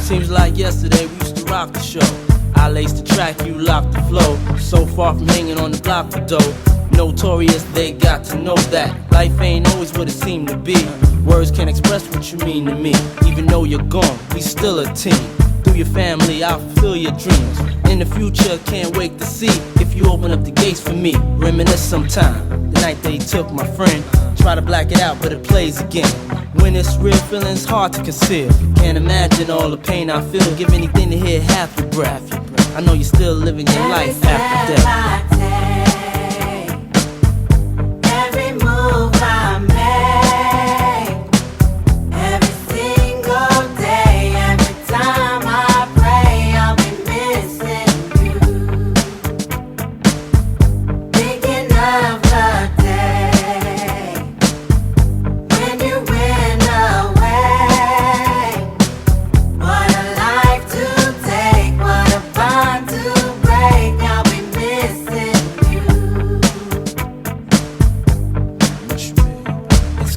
Seems like yesterday we used to rock the show. I laced the track, you locked the flow. So far from hanging on the block for dough. Notorious, they got to know that life ain't always what it seemed to be. Words can't express what you mean to me. Even though you're gone, we still a team. Through your family, I'll fulfill your dreams. In the future, can't wait to see if you open up the gates for me. Reminisce sometime, the night they took my friend. Try to black it out, but it plays again. When it's real, feeling's hard to conceal. Can't imagine all the pain I feel. Give anything to hear half your breath. I know you're still living your life after death.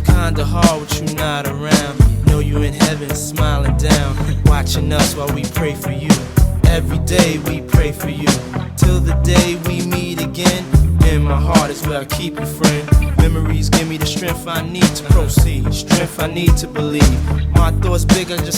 Kinda hard with you not around. Know you in heaven smiling down, watching us while we pray for you. Every day we pray for you, till the day we meet again. In my heart is where I keep you, friend. Memories give me the strength I need to proceed, strength I need to believe. My thoughts bigger, just